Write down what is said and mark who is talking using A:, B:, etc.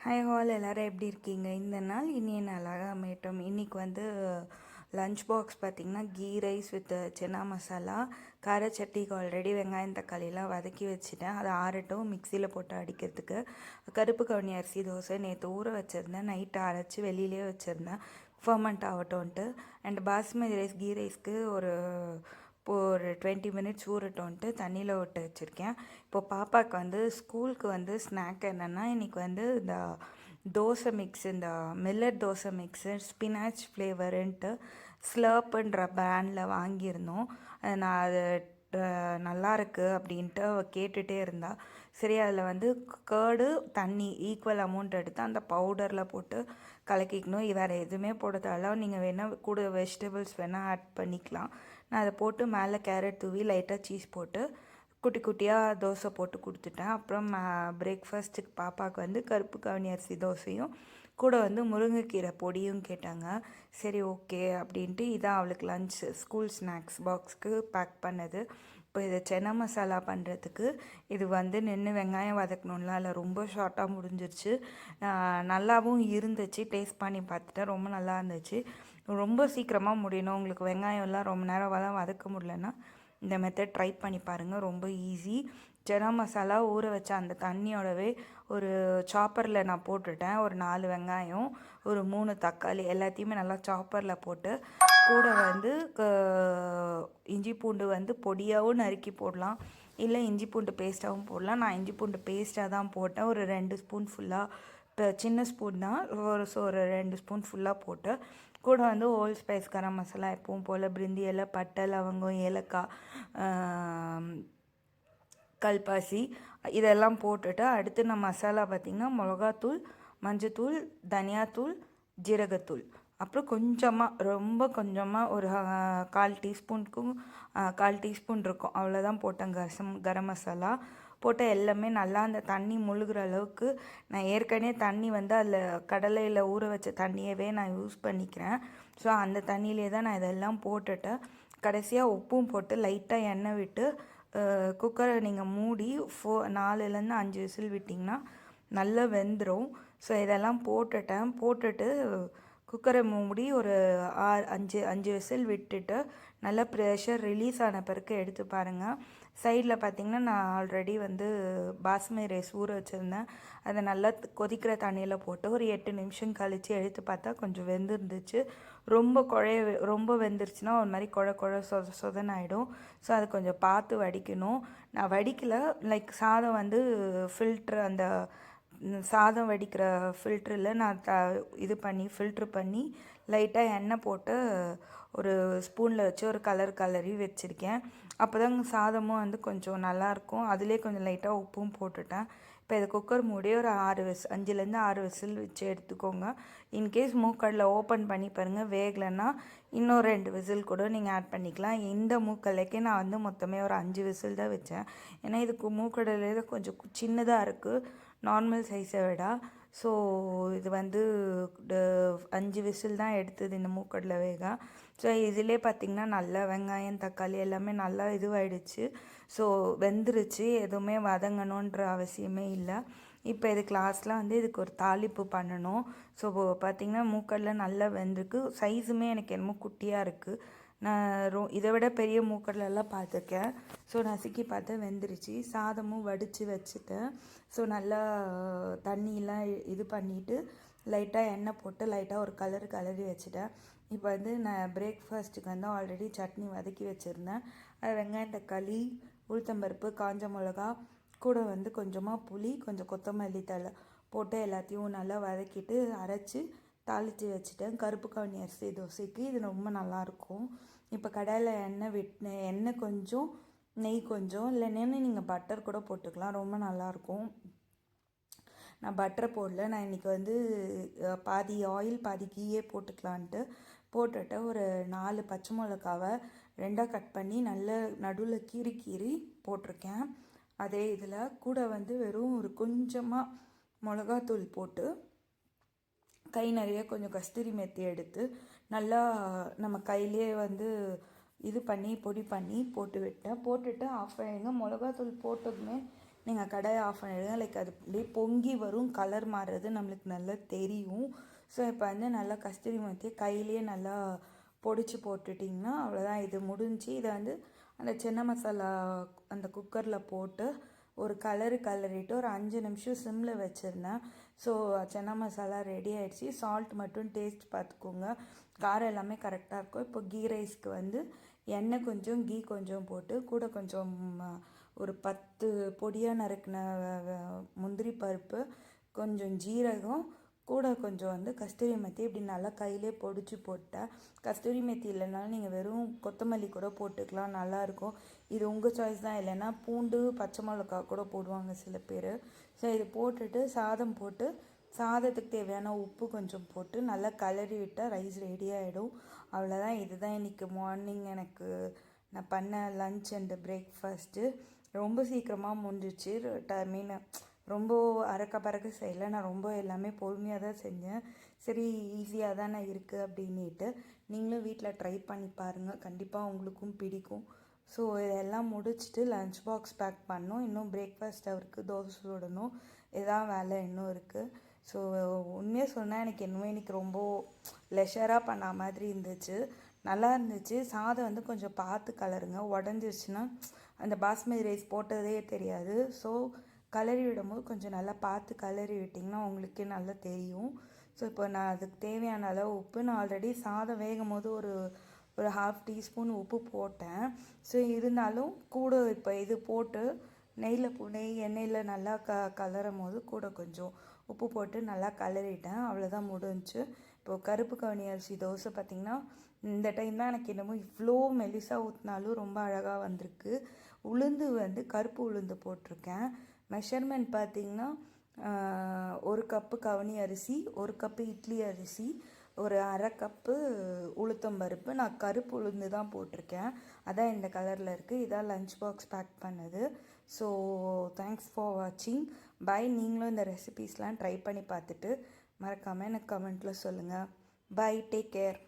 A: Hi hall எல்லோரும் எப்படி இருக்கீங்க? இந்த நாள் இனிய நாளாக அமையட்டும். இன்றைக்கி லஞ்ச் பாக்ஸ் பார்த்திங்கன்னா ghee rice with chana masala, கார சட்னிக்கு ஆல்ரெடி வெங்காயம் தக்காளிலாம் வதக்கி வச்சுட்டேன். அதை ஆறட்டும் மிக்சியில் போட்டு அடிக்கிறதுக்கு. கருப்பு கவுனி அரிசி தோசை நேற்று ஊற வச்சுருந்தேன், நைட்டு அரைச்சி வெளியிலே வச்சுருந்தேன் ஃபர்மெண்ட் ஆகட்டும்ன்ட்டு. அண்ட் பாஸ்மதி ரைஸ் கீ ரைஸ்க்கு இப்போது ஒரு 20 மினிட்ஸ் ஊறட்டோன்ட்டு தண்ணியில் விட்டு வச்சுருக்கேன். இப்போது பாப்பாவுக்கு ஸ்கூலுக்கு ஸ்நாக் என்னென்னா, இன்றைக்கி இந்த தோசை மிக்ஸ், இந்த மில்லட் தோசை மிக்ஸு ஸ்பினாச் ஃப்ளேவருன்ட்டு ஸ்லர்ப்புன்ற பிராண்டில் வாங்கியிருந்தோம். நான் அது நல்லா இருக்குது அப்படின்ட்டு கேட்டுகிட்டே இருந்தா. சரி, அதில் கேர்டு தண்ணி ஈக்குவல் அமௌண்ட் எடுத்து அந்த பவுடரில் போட்டு கலக்கிக்கணும். வேறு எதுவுமே போட தேவையில்ல. நீங்கள் வேணால் கூட வெஜிடபிள்ஸ் வேணால் ஆட் பண்ணிக்கலாம். நான் அதை போட்டு மேலே கேரட் தூவி லைட்டாக சீஸ் போட்டு குட்டி குட்டியாக தோசை போட்டு கொடுத்துட்டேன். அப்புறம் பிரேக்ஃபாஸ்ட்டுக்கு பாப்பாவுக்கு கருப்பு கவுனி அரிசி தோசையும் கூட முருங்கைக்கீரை பொடியும் கேட்டாங்க. சரி, ஓகே அப்படின்ட்டு இதான் அவளுக்கு லஞ்ச் ஸ்கூல் ஸ்நாக்ஸ் பாக்ஸ்க்கு பேக் பண்ணது. இப்போ இதை சன்னா மசாலா பண்ணுறதுக்கு இது நின்று வெங்காயம் வதக்கணும்லாம் இல்லை, ரொம்ப ஷார்ட்டாக முடிஞ்சிருச்சு. நல்லாவும் இருந்துச்சு. டேஸ்ட் பண்ணி பார்த்துட்டேன், ரொம்ப நல்லா இருந்துச்சு. ரொம்ப சீக்கிரமாக முடியணும், உங்களுக்கு வெங்காயம்லாம் ரொம்ப நேரம்லாம் வதக்க முடியலன்னா இந்த மெத்தட் ட்ரை பண்ணி பாருங்கள், ரொம்ப ஈஸி. சன்னா மசாலா ஊற வச்ச அந்த தண்ணியோடவே ஒரு சாப்பரில் நான் போட்டுட்டேன். ஒரு 4 வெங்காயம், ஒரு 3 தக்காளி எல்லாத்தையுமே நல்லா சாப்பரில் போட்டு கூட இஞ்சி பூண்டு பொடியாகவும் நறுக்கி போடலாம், இல்லை இஞ்சி பூண்டு பேஸ்ட்டாகவும் போடலாம். நான் இஞ்சி பூண்டு பேஸ்ட்டாக தான் போட்டேன். ஒரு 2 ஸ்பூன் ஃபுல்லாக, சின்ன ஸ்பூன் தான், ஒரு 2 ஸ்பூன் ஃபுல்லாக போட்டு கூட ஹோல் ஸ்பைஸ் கரம் மசாலா எப்பவும் போல் பிரிந்தி இலை, பட்டை, லவங்கம், ஏலக்காய், கல்பாசி இதெல்லாம் போட்டுட்டு அடுத்து நான் மசாலா பார்த்திங்கன்னா மிளகாத்தூள், மஞ்சத்தூள், தனியாத்தூள், ஜீரகத்தூள், அப்புறம் கொஞ்சமாக, ரொம்ப கொஞ்சமாக ஒரு 1/4 டீஸ்பூனுக்கும் 1/4 டீஸ்பூன் இருக்கும், அவ்வளோதான் போட்டேன் கரம் மசாலா போட்டு எல்லாமே நல்லா அந்த தண்ணி முழுகிற அளவுக்கு. நான் ஏற்கனவே தண்ணி அதில் கடலையில் ஊற வச்ச தண்ணியவே நான் யூஸ் பண்ணிக்கிறேன். ஸோ அந்த தண்ணியிலே தான் நான் இதெல்லாம் போட்டுட்டேன். கடைசியாக உப்பும் போட்டு லைட்டாக எண்ணெய் விட்டு குக்கரை நீங்கள் மூடி 4லேருந்து 5 விசில் விட்டிங்கன்னா நல்லா வெந்துடும். ஸோ இதெல்லாம் போட்டுட்டு குக்கரை மூடி ஒரு 5 விசில் விட்டுட்டு நல்லா ப்ரெஷர் ரிலீஸ் ஆன பிறகு எடுத்து பாருங்கள். சைடில் பார்த்திங்கன்னா நான் ஆல்ரெடி பாஸ்மதி ரைஸ் ஊற வச்சுருந்தேன். அதை நல்லா கொதிக்கிற தண்ணியில் போட்டு ஒரு 8 நிமிஷம் கழித்து எடுத்து பார்த்தா கொஞ்சம் வெந்துருந்துச்சு. ரொம்ப வெந்துருச்சுன்னா ஒரு மாதிரி குழ சொதன்னு ஆகிடும். ஸோ அது கொஞ்சம் பார்த்து வடிக்கணும். நான் வடிக்கலை, லைக் சாதம் ஃபில்ட்ரு, அந்த சாதம் வடிக்கிற ஃபில்ட்ரில் நான் ஃபில்ட்ரு பண்ணி லைட்டாக எண்ணெய் போட்டு ஒரு ஸ்பூனில் வச்சு ஒரு கலரி வச்சுருக்கேன். அப்போ தான் சாதமும் கொஞ்சம் நல்லாயிருக்கும். அதிலே கொஞ்சம் லைட்டாக உப்பும் போட்டுட்டேன். இப்போ இது குக்கர் மூடி ஒரு 5லேருந்து 6 விசில் வச்சு எடுத்துக்கோங்க. இன்கேஸ் மூக்கடலை ஓப்பன் பண்ணி பாருங்கள், வேகலைன்னா இன்னும் 2 விசில் கூட நீங்கள் ஆட் பண்ணிக்கலாம். இந்த மூக்கடலைக்கே நான் மொத்தமே ஒரு 5 விசில் தான் வச்சேன். ஏன்னா இதுக்கு மூக்கடலையே கொஞ்சம் சின்னதாக இருக்குது நார்மல் சைஸை விட. ஸோ இது 5 விசில் தான் எடுத்தது இந்த மூக்கடலை வேக. ஸோ இதிலே பார்த்திங்கன்னா நல்லா வெங்காயம் தக்காளி எல்லாமே நல்லா இதுவாகிடுச்சு. ஸோ வெந்துருச்சு, எதுவுமே வதங்கணுன்ற அவசியமே இல்லை. இப்போ இதுக்கு லாஸ்ட்டில் இதுக்கு ஒரு தாளிப்பு பண்ணணும். ஸோ பார்த்திங்கன்னா மூக்கடலை நல்லா வெந்திருக்கு. சைஸுமே எனக்கு என்னமோ குட்டியாக இருக்குது. நான் இதை விட பெரிய மூக்கடலெல்லாம் பார்த்துருக்கேன். ஸோ நசுக்கி பார்த்தேன், வெந்துருச்சு. சாதமும் வடித்து வச்சுட்டேன். ஸோ நல்லா தண்ணியெலாம் இது பண்ணிவிட்டு லைட்டாக எண்ணெய் போட்டு லைட்டாக ஒரு கலரி வச்சுட்டேன். இப்போ நான் பிரேக்ஃபாஸ்ட்டுக்கு ஆல்ரெடி சட்னி வதக்கி வச்சுருந்தேன். அது வெங்காயம் தக்காளி, உளுத்தம்பருப்பு, காஞ்ச மிளகா, கூட கொஞ்சமாக புளி, கொஞ்சம் கொத்தமல்லி தழை போட்டு எல்லாத்தையும் நல்லா வதக்கிட்டு அரைச்சி தாளித்து வச்சுட்டேன். கருப்பு கவுனி அரிசி தோசைக்கு இது ரொம்ப நல்லாயிருக்கும். இப்போ கடாயில் எண்ணெய் கொஞ்சம், நெய் கொஞ்சம், இல்லைன்னா நீங்கள் பட்டர் கூட போட்டுக்கலாம், ரொம்ப நல்லாயிருக்கும். நான் பட்டரை போடல, நான் இன்றைக்கி பாதி ஆயில் பாதி கீயே போட்டுக்கலான்ட்டு போட்டுட்டு ஒரு 4 பச்சை மிளகாவை 2ஆக கட் பண்ணி நல்ல நடுவில் கீறி போட்டிருக்கேன். அதே இதில் கூட வெறும் ஒரு கொஞ்சமாக மிளகாத்தூள் போட்டு கை நிறைய கொஞ்சம் கஸ்தூரி மெத்தி எடுத்து நல்லா நம்ம கையிலே இது பண்ணி பொடி பண்ணி போட்டுவிட்டேன். போட்டுட்டு ஆஃப் பண்ணிடுங்க. மிளகாத்தூள் போட்டதுமே நீங்கள் கடாயை ஆஃப் பண்ணிவிடுங்க. லைக் அது அப்படியே பொங்கி வரும், கலர் மாறுறது நம்மளுக்கு நல்லா தெரியும். ஸோ இப்போ வந்து நல்லா கஸ்தூரி மேத்தி கையிலேயே நல்லா பொடிச்சு போட்டுட்டிங்கன்னா அவ்வளோதான், இது முடிஞ்சு. இதை வந்து அந்த சின்ன மசாலா அந்த குக்கரில் போட்டு ஒரு கலரிட்டு ஒரு 5 நிமிஷம் சிம்மில் வச்சுருந்தேன். ஸோ சன்னா மசாலா ரெடி ஆகிடுச்சி. சால்ட் மட்டும் டேஸ்ட் பார்த்துக்கோங்க, காரம் எல்லாமே கரெக்டாக இருக்கும். இப்போ கீ ரைஸ்க்கு வந்து எண்ணெய் கொஞ்சம் கீ கொஞ்சம் போட்டு கூட கொஞ்சம் ஒரு 10 பொடியாக நறுக்கின முந்திரி பருப்பு, கொஞ்சம் ஜீரகம், கூட கொஞ்சம் வந்து கஸ்தூரி மெத்தி இப்படி நல்லா கையிலே பொடிச்சு போட்டேன். கஸ்தூரி மெத்தி இல்லைனாலும் நீங்கள் வெறும் கொத்தமல்லி கூட போட்டுக்கலாம், நல்லாயிருக்கும். இது உங்கள் சாய்ஸ் தான். இல்லைன்னா பூண்டு பச்சை மிளகா கூட போடுவாங்க சில பேர். ஸோ இது போட்டுட்டு சாதம் போட்டு சாதத்துக்கு தேவையான உப்பு கொஞ்சம் போட்டு நல்லா கிளறி விட்டால் ரைஸ் ரெடி ஆகிடும். அவ்வளோதான். இதுதான் இன்றைக்கி மார்னிங் எனக்கு நான் பண்ண லன்ச் அண்டு பிரேக்ஃபாஸ்ட்டு. ரொம்ப சீக்கிரமாக முடிஞ்சிச்சு. மீன் ரொம்ப அறக்க பறக்க செய்யலை, நான் ரொம்ப எல்லாமே பொறுமையாக தான் செஞ்சேன். சரி ஈஸியாக தானே இருக்குது அப்படின்ட்டு. நீங்களும் வீட்டில் ட்ரை பண்ணி பாருங்கள், கண்டிப்பாக உங்களுக்கும் பிடிக்கும். ஸோ இதெல்லாம் முடிச்சுட்டு லன்ச் பாக்ஸ் பேக் பண்ணோம். இன்னும் பிரேக்ஃபாஸ்ட் அவருக்கு தோசை சுடணும், இதான் வேலை இன்னும் இருக்குது. ஸோ உண்மையாக சொன்னால் எனக்கு என்னமோ இன்றைக்கி ரொம்ப லெஷராக பண்ண மாதிரி இருந்துச்சு, நல்லா இருந்துச்சு. சாதம் வந்து கொஞ்சம் பார்த்து கலருங்க, உடஞ்சிருச்சுன்னா அந்த பாஸ்மதி ரைஸ் போட்டதே தெரியாது. ஸோ கலரி விடும்போது கொஞ்சம் நல்லா பார்த்து கலரி விட்டிங்கன்னா உங்களுக்கே நல்லா தெரியும். ஸோ இப்போ நான் அதுக்கு தேவையான அளவு உப்பு, நான் ஆல்ரெடி சாதம் வேகும் போது ஒரு 1/2 டீஸ்பூன் உப்பு போட்டேன். ஸோ இருந்தாலும் கூட இப்போ இது போட்டு நெய் எண்ணெயில் நல்லா கலரும் போது கூட கொஞ்சம் உப்பு போட்டு நல்லா கலரிட்டேன். அவ்வளோதான், முடிஞ்சு. இப்போது கருப்பு கவுனி அரிசி தோசை பார்த்திங்கன்னா இந்த டைம் தான் எனக்கு என்னமோ இவ்வளோ மெலிசாக ஊற்றினாலும் ரொம்ப அழகாக வந்திருக்கு. உளுந்து வந்து கருப்பு உளுந்து போட்டிருக்கேன். மெஷர்மெண்ட் பார்த்திங்கன்னா 1 கப்பு கவுனி அரிசி, 1 கப்பு இட்லி அரிசி, ஒரு 1/2 கப்பு உளுத்தம்பருப்பு. நான் கருப்பு உளுந்து தான் போட்டிருக்கேன், அதான் இந்த கலரில் இருக்குது. இதான் லன்ச் பாக்ஸ் பேக் பண்ணது. ஸோ தேங்க்ஸ் ஃபார் வாட்சிங். பை. நீங்களும் இந்த ரெசிபீஸ்லாம் ட்ரை பண்ணி பார்த்துட்டு மறக்காமல் எனக்கு கமெண்ட்டில் சொல்லுங்கள். Bye, take care.